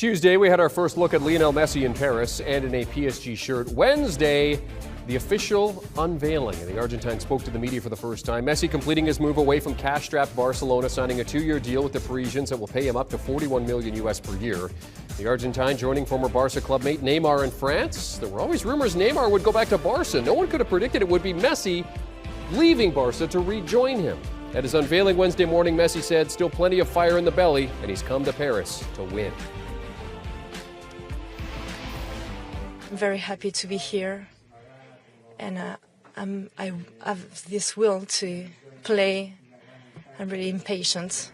Tuesday, we had our first look at Lionel Messi in Paris and in a PSG shirt. Wednesday, the official unveiling. The Argentine spoke to the media for the first time. Messi completing his move away from cash-strapped Barcelona, signing a 2-year deal with the Parisians that will pay him up to 41 million US per year. The Argentine joining former Barca clubmate Neymar in France. There were always rumors Neymar would go back to Barca. No one could have predicted it would be Messi leaving Barca to rejoin him. At his unveiling Wednesday morning, Messi said still plenty of fire in the belly, and he's come to Paris to win. I'm very happy to be here, and I have this will to play. I'm really impatient.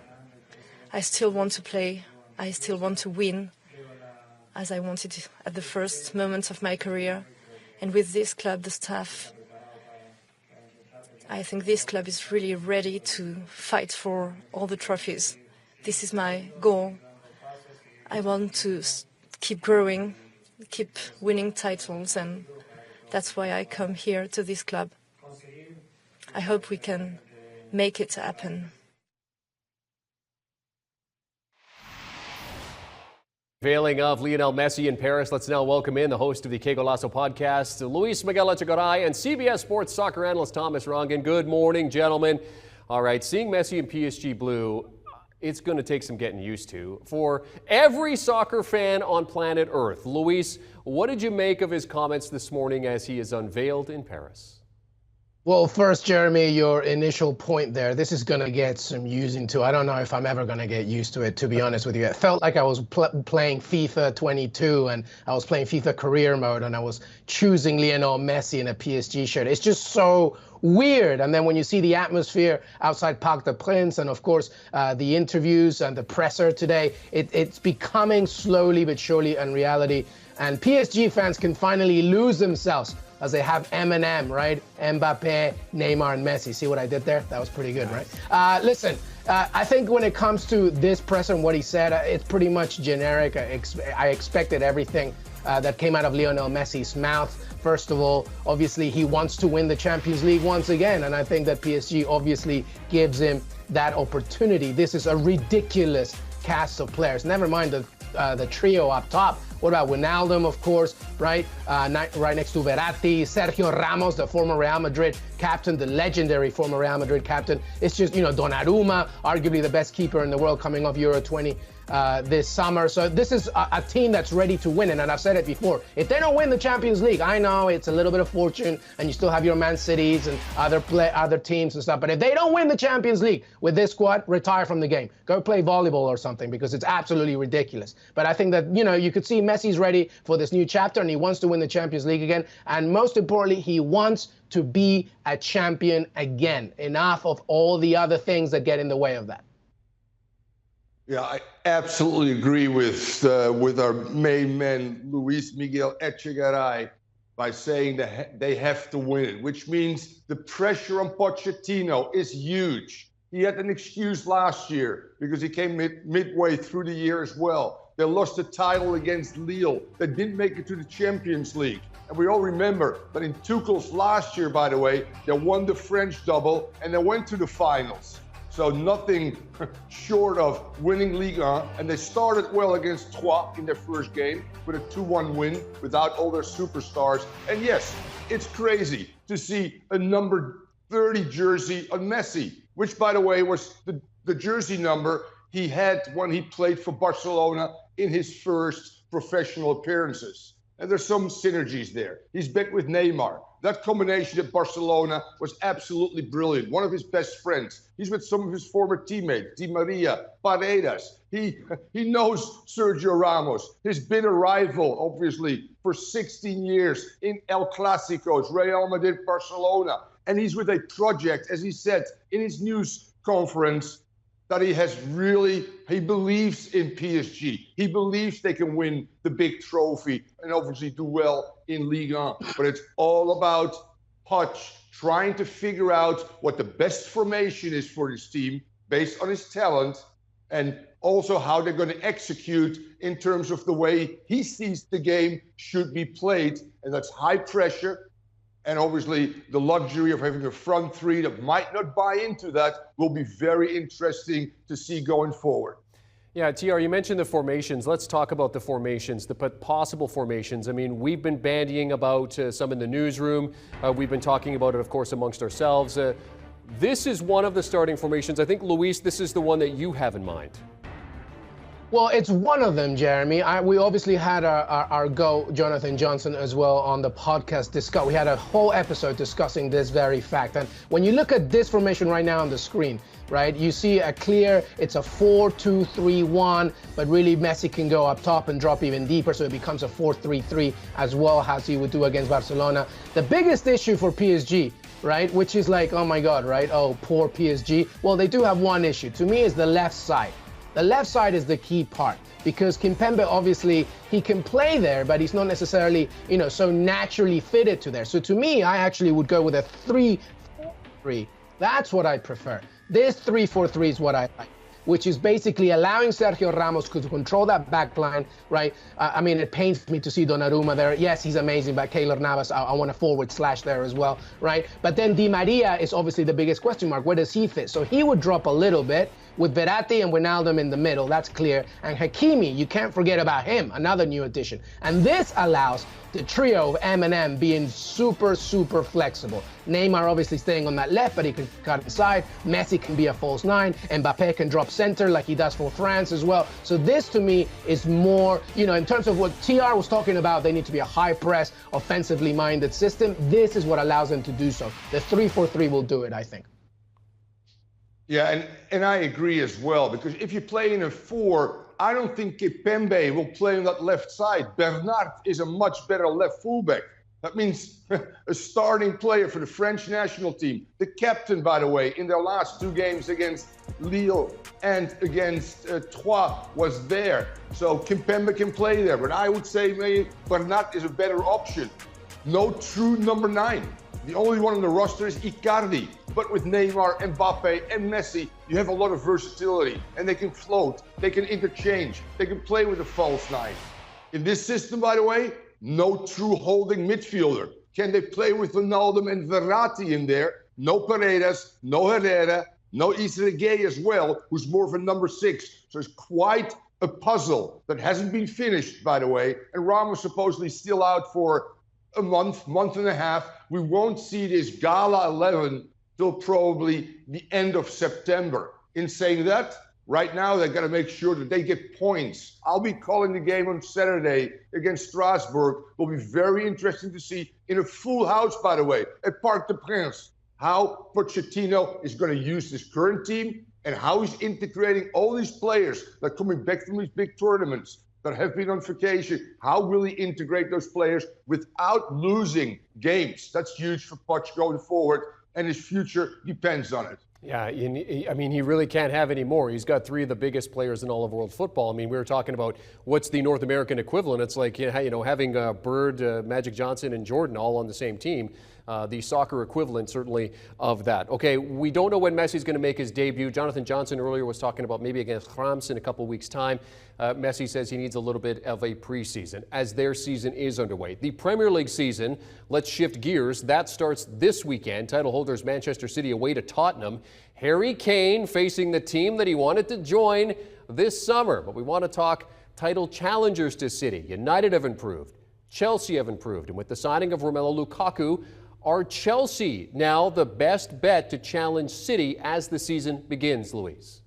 I still want to play. I still want to win, as I wanted at the first moment of my career. And with this club, the staff, I think this club is really ready to fight for all the trophies. This is my goal. I want to keep growing, keep winning titles, and that's why I come here to this club. I hope we can make it happen. Veiling of Lionel Messi in Paris, let's now welcome in the host of the Que Golazo podcast, Miguel Echegaray, and CBS Sports soccer analyst Thomas Rongen. Good morning, gentlemen. All right, seeing Messi in PSG blue, it's going to take some getting used to for every soccer fan on planet Earth. Luis, what did you make of his comments this morning as he is unveiled in Paris? Well, first, Jeremy, your initial point there, this is going to get some using to. I don't know if I'm ever going to get used to it, to be honest with you. It felt like I was playing FIFA 22 and I was playing FIFA career mode and I was choosing Lionel Messi in a PSG shirt. It's just so weird. And then when you see the atmosphere outside Parc des Princes and, of course, the interviews and the presser today, it's becoming slowly but surely a reality. And PSG fans can finally lose themselves as they have Eminem, right? Mbappe, Neymar, and Messi. See what I did there? That was pretty good, right? Listen, I think when it comes to this press and what he said, it's pretty much generic. I expected everything that came out of Lionel Messi's mouth. First of all, obviously, he wants to win the Champions League once again, and I think that PSG obviously gives him that opportunity. This is a ridiculous cast of players. Never mind the trio up top. What about Wijnaldum, of course, right? Right next to Verratti, Sergio Ramos, the former Real Madrid captain, the legendary former Real Madrid captain. It's just, Donnarumma, arguably the best keeper in the world coming off Euro 20 this summer. So this is a team that's ready to win. And I've said it before, if they don't win the Champions League, I know it's a little bit of fortune and you still have your Man Cities and other teams and stuff. But if they don't win the Champions League with this squad, retire from the game. Go play volleyball or something, because it's absolutely ridiculous. But I think that, you could see Messi's ready for this new chapter and he wants to win the Champions League again. And most importantly, he wants to be a champion again. Enough of all the other things that get in the way of that. Yeah, I absolutely agree with our main man, Luis Miguel Echegaray, by saying that they have to win it, which means the pressure on Pochettino is huge. He had an excuse last year because he came midway through the year as well. They lost the title against Lille. They didn't make it to the Champions League. And we all remember that in Tuchel's last year, by the way, they won the French double and they went to the finals. So nothing short of winning Ligue 1. And they started well against Troyes in their first game with a 2-1 win without all their superstars. And yes, it's crazy to see a number 30 jersey on Messi, which, by the way, was the jersey number he had when he played for Barcelona in his first professional appearances. And there's some synergies there. He's back with Neymar. That combination at Barcelona was absolutely brilliant. One of his best friends. He's with some of his former teammates, Di Maria, Paredes. He knows Sergio Ramos. He's been a rival, obviously, for 16 years in El Clásicos, Real Madrid, Barcelona. And he's with a project, as he said in his news conference, that he believes in PSG. He believes they can win the big trophy and obviously do well in Ligue 1. But it's all about Poch trying to figure out what the best formation is for his team based on his talent, and also how they're going to execute in terms of the way he sees the game should be played. And that's high pressure. And obviously, the luxury of having a front three that might not buy into that will be very interesting to see going forward. Yeah, TR, you mentioned the formations. Let's talk about the formations, the possible formations. I mean, we've been bandying about some in the newsroom. We've been talking about it, of course, amongst ourselves. This is one of the starting formations. I think, Luis, this is the one that you have in mind. Well, it's one of them, Jeremy. We obviously had our GOAT, Jonathan Johnson, as well on the podcast. We had a whole episode discussing this very fact. And when you look at this formation right now on the screen, right, you see it's a 4-2-3-1, but really Messi can go up top and drop even deeper, so it becomes a 4-3-3 as well, as he would do against Barcelona. The biggest issue for PSG, right, which is like, oh my God, right, oh, poor PSG. Well, they do have one issue. To me, is the left side. The left side is the key part, because Kimpembe, obviously, he can play there, but he's not necessarily, so naturally fitted to there. So to me, I actually would go with a 3-4-3. That's what I prefer. This 3-4-3 is what I like, which is basically allowing Sergio Ramos to control that back line, right? I mean, it pains me to see Donnarumma there. Yes, he's amazing, but Keylor Navas, I want a forward slash there as well, right? But then Di Maria is obviously the biggest question mark. Where does he fit? So he would drop a little bit with Verratti and Wijnaldum in the middle. That's clear. And Hakimi, you can't forget about him, another new addition. And this allows the trio of M&M being super, super flexible. Neymar obviously staying on that left, but he can cut inside. Messi can be a false nine. Mbappe can drop center like he does for France as well. So this to me is more, in terms of what TR was talking about, they need to be a high press, offensively minded system. This is what allows them to do so. The 3-4-3 will do it, I think. Yeah, and I agree as well, because if you play in a 4, I don't think Kimpembe will play on that left side. Bernard is a much better left fullback. That means a starting player for the French national team. The captain, by the way, in their last 2 games against Lille and against Troyes was there. So Kimpembe can play there. But I would say maybe Bernard is a better option. No true number 9. The only one on the roster is Icardi. But with Neymar, Mbappe, and Messi, you have a lot of versatility. And they can float, they can interchange, they can play with a false 9. In this system, by the way, no true holding midfielder. Can they play with Wijnaldum and Verratti in there? No Paredes, no Herrera, no Echegaray as well, who's more of a number 6. So it's quite a puzzle that hasn't been finished, by the way. And Ramos supposedly still out for a month and a half. We won't see this Gala 11 till probably the end of September. In saying that, right now they're going to make sure that they get points. I'll be calling the game on Saturday against Strasbourg. Will be very interesting to see in a full house, by the way, at Parc des Princes, how Pochettino is going to use this current team and how he's integrating all these players that are coming back from these big tournaments that have been on vacation. How will he integrate those players without losing games? That's huge for Poch going forward, and his future depends on it. Yeah, I mean, he really can't have any more. He's got 3 of the biggest players in all of world football. I mean, we were talking about what's the North American equivalent. It's like, having Bird, Magic Johnson, and Jordan all on the same team. The soccer equivalent, certainly, of that. Okay, we don't know when Messi's going to make his debut. Jonathan Johnson earlier was talking about maybe against Reims in a couple weeks' time. Messi says he needs a little bit of a preseason as their season is underway. The Premier League season, let's shift gears. That starts this weekend. Title holders Manchester City away to Tottenham. Harry Kane facing the team that he wanted to join this summer. But we want to talk title challengers to City. United have improved. Chelsea have improved. And with the signing of Romelu Lukaku, are Chelsea now the best bet to challenge City as the season begins, Luis?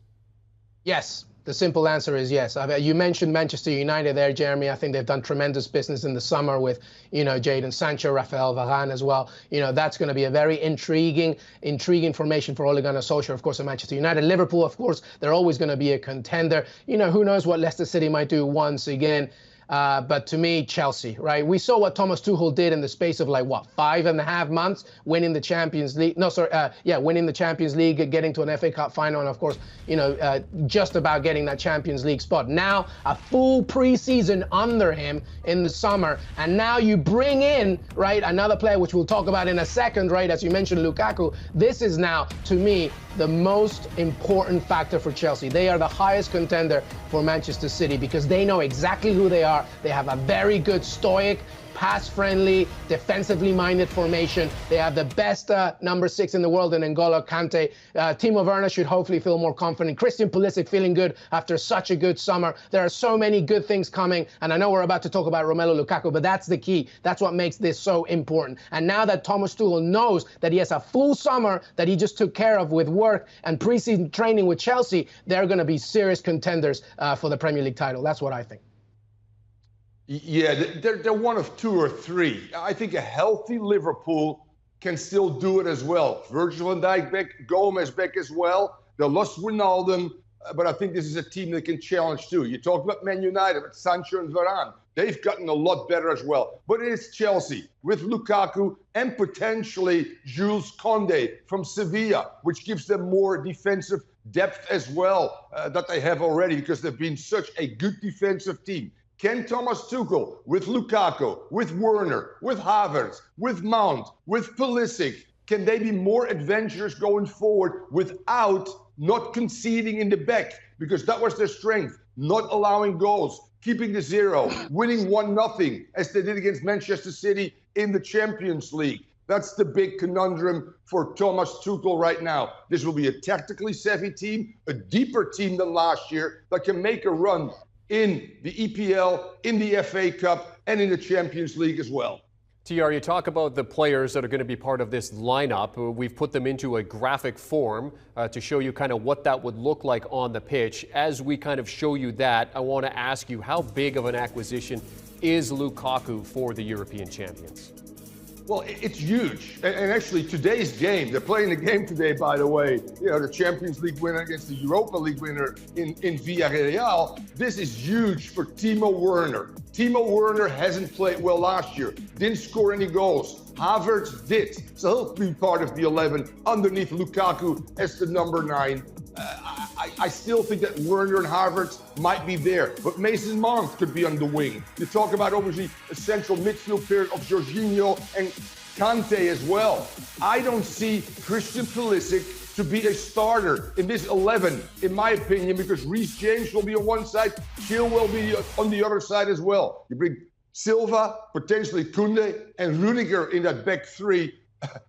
Yes. The simple answer is yes. You mentioned Manchester United there, Jeremy. I think they've done tremendous business in the summer with, Jadon Sancho, Rafael Varane as well. That's going to be a very intriguing formation for Ole Gunnar Solskjaer, of course, at Manchester United. Liverpool, of course, they're always going to be a contender. Who knows what Leicester City might do once again. But to me, Chelsea, right? We saw what Thomas Tuchel did in the space of 5.5 months, winning the Champions League. Winning the Champions League, getting to an FA Cup final, and of course, just about getting that Champions League spot. Now, a full preseason under him in the summer, and now you bring in, right, another player, which we'll talk about in a second, right? As you mentioned, Lukaku. This is now, to me, the most important factor for Chelsea. They are the highest contender for Manchester City because they know exactly who they are. are. They have a very good stoic, pass-friendly, defensively-minded formation. They have the best number 6 in the world in N'Golo Kante. Timo Werner should hopefully feel more confident. Christian Pulisic feeling good after such a good summer. There are so many good things coming, and I know we're about to talk about Romelu Lukaku, but that's the key. That's what makes this so important. And now that Thomas Tuchel knows that he has a full summer that he just took care of with work and preseason training with Chelsea, they're going to be serious contenders for the Premier League title. That's what I think. Yeah, they're one of 2 or 3. I think a healthy Liverpool can still do it as well. Virgil van Dijk back, Gomez back as well. They lost Wijnaldum, but I think this is a team that can challenge too. You talk about Man United, with Sancho and Varane. They've gotten a lot better as well. But it's Chelsea with Lukaku and potentially Jules Koundé from Sevilla, which gives them more defensive depth as well that they have already, because they've been such a good defensive team. Can Thomas Tuchel, with Lukaku, with Werner, with Havertz, with Mount, with Pulisic, can they be more adventurous going forward without not conceding in the back? Because that was their strength, not allowing goals, keeping the 0, winning 1-0, as they did against Manchester City in the Champions League. That's the big conundrum for Thomas Tuchel right now. This will be a tactically savvy team, a deeper team than last year, that can make a run in the EPL, in the FA Cup, and in the Champions League as well. TR, you talk about the players that are going to be part of this lineup. We've put them into a graphic form to show you kind of what that would look like on the pitch. As we kind of show you that, I want to ask you, how big of an acquisition is Lukaku for the European champions? Well, it's huge. And actually, today's game, they're playing the game today, by the way, the Champions League winner against the Europa League winner in Villarreal. This is huge for Timo Werner. Timo Werner hasn't played well last year, didn't score any goals. Havertz did. So he'll be part of the 11 underneath Lukaku as the number 9. I still think that Werner and Havertz might be there, but Mason Mount could be on the wing. You talk about, obviously, a central midfield pair of Jorginho and Kante as well. I don't see Christian Pulisic to be a starter in this 11, in my opinion, because Reece James will be on one side, Chilwell will be on the other side as well. You bring Silva, potentially Koundé, and Rudiger in that back 3,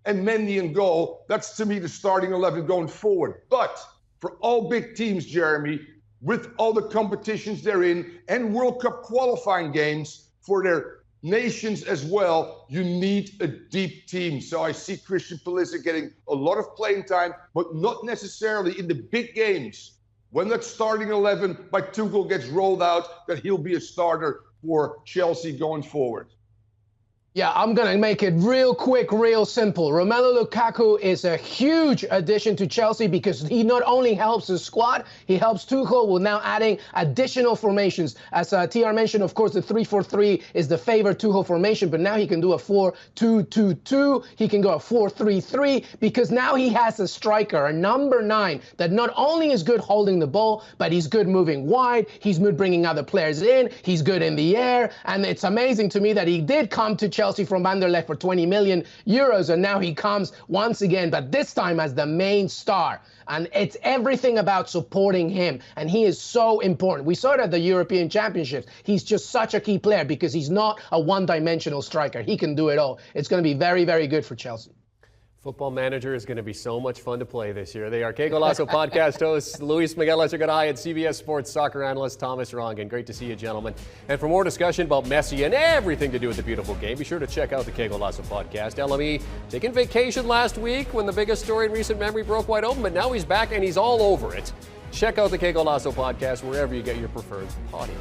and Mendy in goal. That's, to me, the starting 11 going forward. But for all big teams, Jeremy, with all the competitions they're in and World Cup qualifying games for their nations as well, you need a deep team. So I see Christian Pulisic getting a lot of playing time, but not necessarily in the big games. When that starting 11 by Tuchel gets rolled out, that he'll be a starter for Chelsea going forward. Yeah, I'm going to make it real quick, real simple. Romelu Lukaku is a huge addition to Chelsea because he not only helps the squad, he helps Tuchel with now adding additional formations. As TR mentioned, of course, the 3-4-3 is the favorite Tuchel formation, but now he can do a 4-2-2-2. He can go a 4-3-3 because now he has a striker, a number 9, that not only is good holding the ball, but he's good moving wide. He's good bringing other players in. He's good in the air. And it's amazing to me that he did come to Chelsea from Anderlecht for 20 million euros, and now he comes once again, but this time as the main star. And it's everything about supporting him, and he is so important. We saw it at the European Championships. He's just such a key player because he's not a one-dimensional striker. He can do it all. It's going to be very, very good for Chelsea. Football Manager is going to be so much fun to play this year. They are Que Golazo podcast hosts Luis Miguel Echegaray and CBS Sports soccer analyst Thomas Rongen. Great to see you, gentlemen. And for more discussion about Messi and everything to do with the beautiful game, be sure to check out the Que Golazo podcast. LME taking vacation last week when the biggest story in recent memory broke wide open, but now he's back and he's all over it. Check out the Que Golazo podcast wherever you get your preferred audio.